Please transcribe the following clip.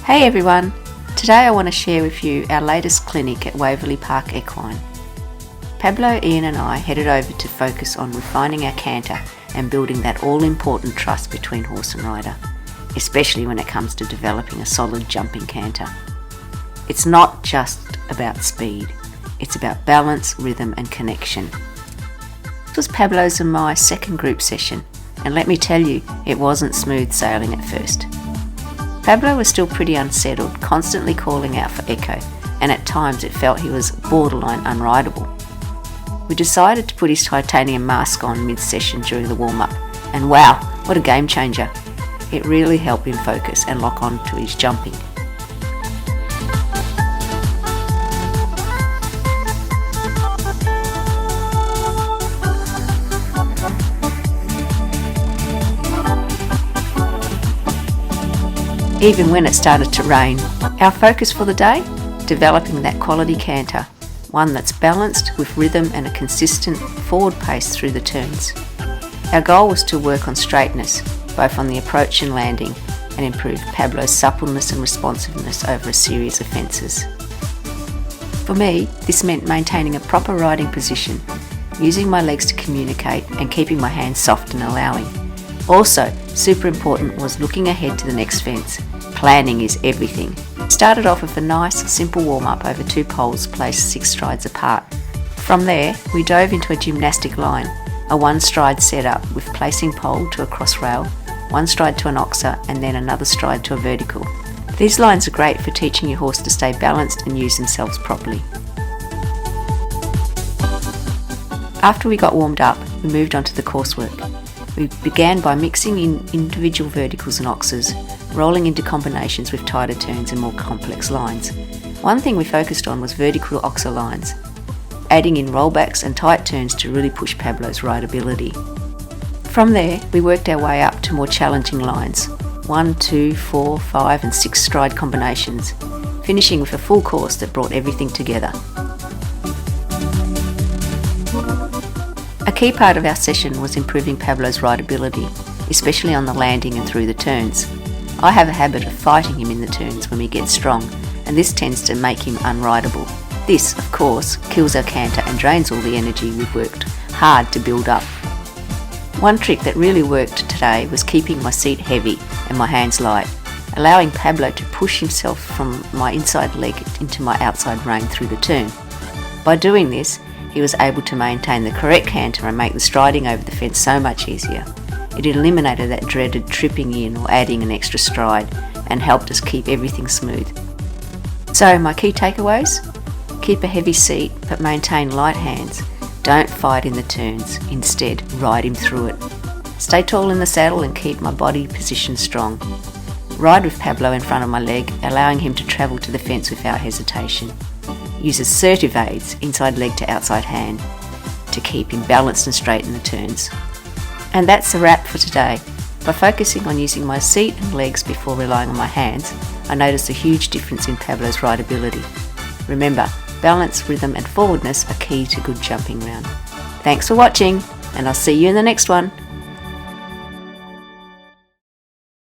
Hey everyone! Today I want to share with you our latest clinic at Waverley Park Equine. Pablo, Ian and I headed over to focus on refining our canter and building that all-important trust between horse and rider, especially when it comes to developing a solid jumping canter. It's not just about speed, it's about balance, rhythm and connection. This was Pablo's and my second group session, and let me tell you, it wasn't smooth sailing at first. Pablo was still pretty unsettled, constantly calling out for echo, and at times it felt he was borderline unrideable. We decided to put his titanium mask on mid-session during the warm-up, and wow, what a game changer! It really helped him focus and lock on to his jumping. Even when it started to rain, our focus for the day? Developing that quality canter, one that's balanced with rhythm and a consistent forward pace through the turns. Our goal was to work on straightness, both on the approach and landing, and improve Pablo's suppleness and responsiveness over a series of fences. For me, this meant maintaining a proper riding position, using my legs to communicate and keeping my hands soft and allowing. Also, super important was looking ahead to the next fence. Planning is everything. Started off with a nice, simple warm-up over 2 poles placed 6 strides apart. From there, we dove into a gymnastic line, a 1-stride setup with placing pole to a cross rail, 1 stride to an oxer and then another stride to a vertical. These lines are great for teaching your horse to stay balanced and use themselves properly. After we got warmed up, we moved on to the coursework. We began by mixing in individual verticals and oxers, rolling into combinations with tighter turns and more complex lines. One thing we focused on was vertical oxer lines, adding in rollbacks and tight turns to really push Pablo's rideability. From there, we worked our way up to more challenging lines, 1, 2, 4, 5 and 6 stride combinations, finishing with a full course that brought everything together. A key part of our session was improving Pablo's rideability, especially on the landing and through the turns. I have a habit of fighting him in the turns when we get strong, and this tends to make him unrideable. This, of course, kills our canter and drains all the energy we've worked hard to build up. One trick that really worked today was keeping my seat heavy and my hands light, allowing Pablo to push himself from my inside leg into my outside rein through the turn. By doing this, he was able to maintain the correct canter and make the striding over the fence so much easier. It eliminated that dreaded tripping in or adding an extra stride and helped us keep everything smooth. So my key takeaways? Keep a heavy seat but maintain light hands. Don't fight in the turns, instead ride him through it. Stay tall in the saddle and keep my body position strong. Ride with Pablo in front of my leg, allowing him to travel to the fence without hesitation. Use assertive aids, inside leg to outside hand, to keep him balanced and straight in the turns. And that's a wrap for today. By focusing on using my seat and legs before relying on my hands, I noticed a huge difference in Pablo's rideability. Remember, balance, rhythm and forwardness are key to good jumping round. Thanks for watching, and I'll see you in the next one.